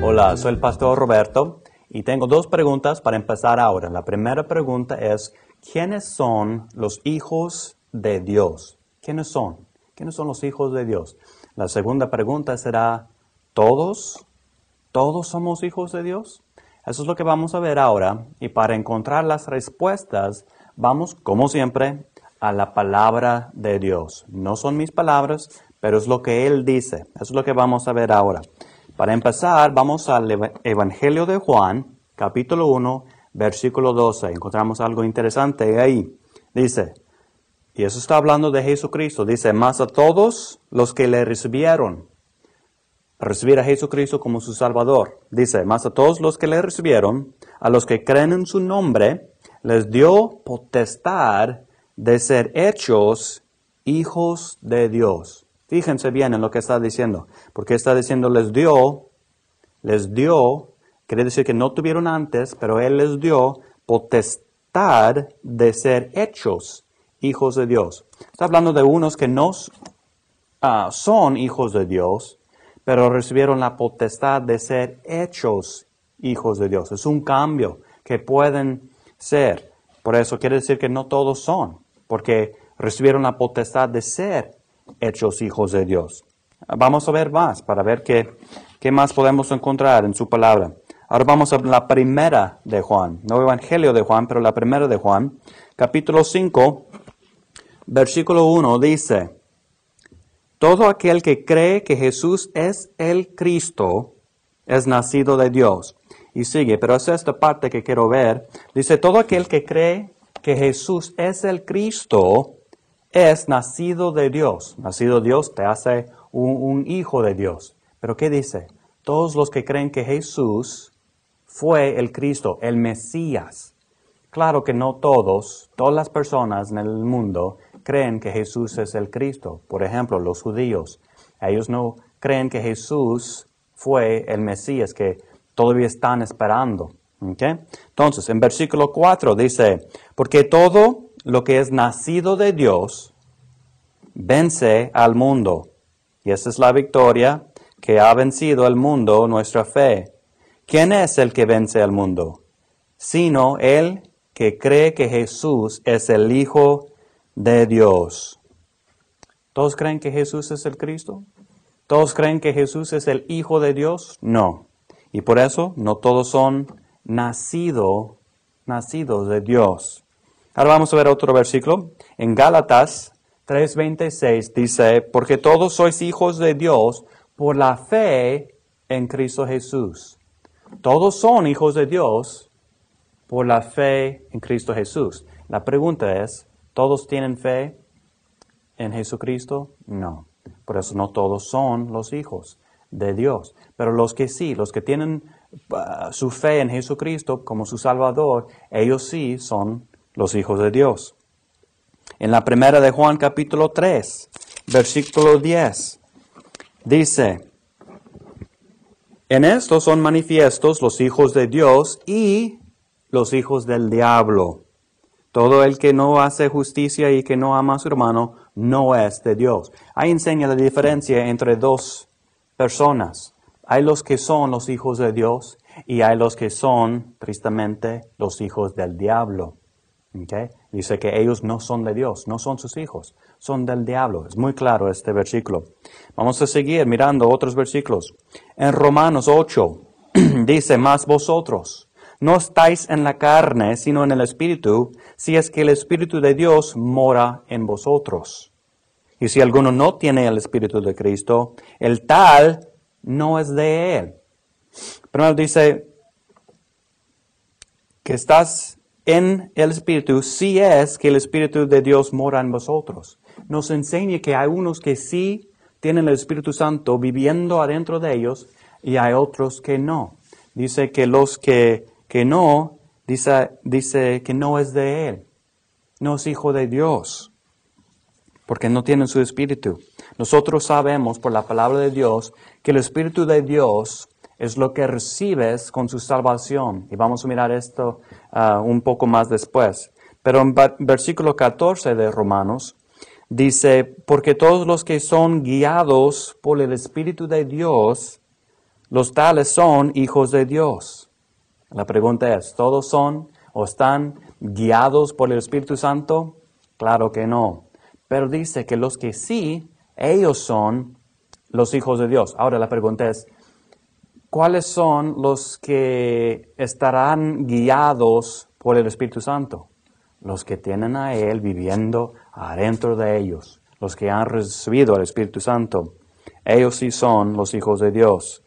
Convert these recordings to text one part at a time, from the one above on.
Hola, soy el pastor Roberto y tengo dos preguntas para empezar ahora. La primera pregunta es, ¿quiénes son los hijos de Dios? ¿Quiénes son? ¿Quiénes son los hijos de Dios? La segunda pregunta será, ¿todos somos hijos de Dios? Eso es lo que vamos a ver ahora y para encontrar las respuestas vamos, como siempre, a la palabra de Dios. No son mis palabras, pero es lo que Él dice. Eso es lo que vamos a ver ahora. Para empezar, vamos al Evangelio de Juan, capítulo 1, versículo 12. Encontramos algo interesante ahí. Dice, y eso está hablando de Jesucristo, dice, mas a todos los que le recibieron, recibir a Jesucristo como su Salvador. Dice, mas a todos los que le recibieron, a los que creen en su nombre, les dio potestad de ser hechos hijos de Dios. Fíjense bien en lo que está diciendo, porque está diciendo les dio, quiere decir que no tuvieron antes, pero Él les dio potestad de ser hechos hijos de Dios. Está hablando de unos que no son hijos de Dios, pero recibieron la potestad de ser hechos hijos de Dios. Es un cambio que pueden ser. Por eso quiere decir que no todos son, porque recibieron la potestad de ser hechos hijos de Dios. Vamos a ver más para ver qué más podemos encontrar en su palabra. Ahora vamos a la primera de Juan, no Evangelio de Juan, pero la primera de Juan, capítulo 5, versículo 1 dice, todo aquel que cree que Jesús es el Cristo es nacido de Dios. Y sigue, pero es esta parte que quiero ver. Dice, todo aquel que cree que Jesús es el Cristo es nacido de Dios. Nacido de Dios te hace un hijo de Dios. Pero ¿qué dice? Todos los que creen que Jesús fue el Cristo, el Mesías. Claro que no todas las personas en el mundo creen que Jesús es el Cristo. Por ejemplo, los judíos. Ellos no creen que Jesús fue el Mesías que todavía están esperando. ¿Okay? Entonces, en versículo 4 dice, porque todo lo que es nacido de Dios vence al mundo. Y esa es la victoria que ha vencido al mundo, nuestra fe. ¿Quién es el que vence al mundo? Sino el que cree que Jesús es el Hijo de Dios. ¿Todos creen que Jesús es el Cristo? ¿Todos creen que Jesús es el Hijo de Dios? No. Y por eso no todos son nacidos de Dios. Ahora vamos a ver otro versículo. En Gálatas 3:26 dice, porque todos sois hijos de Dios por la fe en Cristo Jesús. Todos son hijos de Dios por la fe en Cristo Jesús. La pregunta es, ¿todos tienen fe en Jesucristo? No. Por eso no todos son los hijos de Dios. Pero los que sí, los que tienen su fe en Jesucristo como su Salvador, ellos sí son los hijos de Dios. En la primera de Juan capítulo 3, versículo 10, dice, en esto son manifiestos los hijos de Dios y los hijos del diablo. Todo el que no hace justicia y que no ama a su hermano no es de Dios. Ahí enseña la diferencia entre dos personas. Hay los que son los hijos de Dios y hay los que son, tristemente, los hijos del diablo. ¿Okay? Dice que ellos no son de Dios, no son sus hijos, son del diablo. Es muy claro este versículo. Vamos a seguir mirando otros versículos. En Romanos 8 dice, mas vosotros no estáis en la carne, sino en el Espíritu, si es que el Espíritu de Dios mora en vosotros. Y si alguno no tiene el Espíritu de Cristo, el tal no es de Él. Primero dice que estás en el Espíritu, si es que el Espíritu de Dios mora en vosotros. Nos enseña que hay unos que sí tienen el Espíritu Santo viviendo adentro de ellos y hay otros que no. Dice que los que no, dice que no es de Él. No es hijo de Dios, porque no tienen su Espíritu. Nosotros sabemos por la palabra de Dios que el Espíritu de Dios es lo que recibes con su salvación. Y vamos a mirar esto un poco más después. Pero en versículo 14 de Romanos dice, porque todos los que son guiados por el Espíritu de Dios, los tales son hijos de Dios. La pregunta es, ¿todos son o están guiados por el Espíritu Santo? Claro que no. Pero dice que los que sí, ellos son los hijos de Dios. Ahora la pregunta es, ¿cuáles son los que estarán guiados por el Espíritu Santo? Los que tienen a Él viviendo adentro de ellos, los que han recibido al Espíritu Santo. Ellos sí son los hijos de Dios.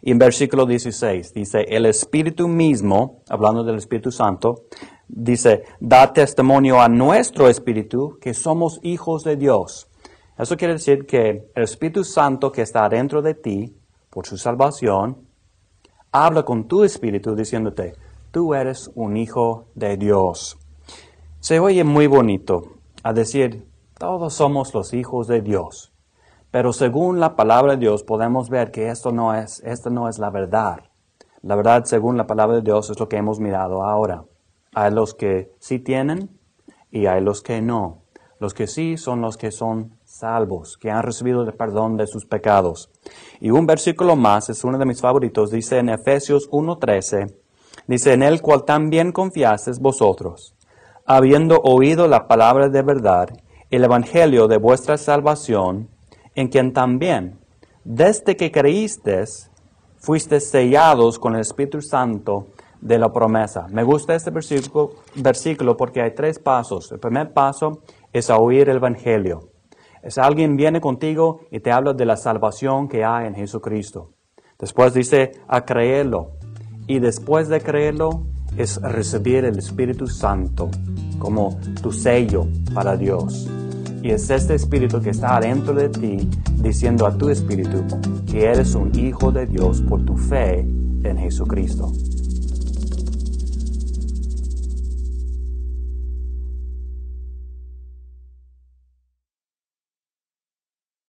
Y en versículo 16 dice, el Espíritu mismo, hablando del Espíritu Santo, dice, da testimonio a nuestro espíritu que somos hijos de Dios. Eso quiere decir que el Espíritu Santo que está dentro de ti, por su salvación, habla con tu espíritu diciéndote, tú eres un hijo de Dios. Se oye muy bonito a decir, todos somos los hijos de Dios. Pero según la palabra de Dios podemos ver que esto no es la verdad. La verdad, según la palabra de Dios, es lo que hemos mirado ahora. Hay los que sí tienen y hay los que no. Los que sí son los que son salvos, que han recibido el perdón de sus pecados. Y un versículo más, es uno de mis favoritos, dice en Efesios 1:13, dice, en el cual también confiasteis vosotros, habiendo oído la palabra de verdad, el evangelio de vuestra salvación, en quien también, desde que creísteis, fuisteis sellados con el Espíritu Santo de la promesa. Me gusta este versículo porque hay 3 pasos. El primer paso es a oír el evangelio. Es alguien viene contigo y te habla de la salvación que hay en Jesucristo. Después dice a creerlo. Y después de creerlo es recibir el Espíritu Santo como tu sello para Dios. Y es este Espíritu que está dentro de ti diciendo a tu espíritu que eres un hijo de Dios por tu fe en Jesucristo.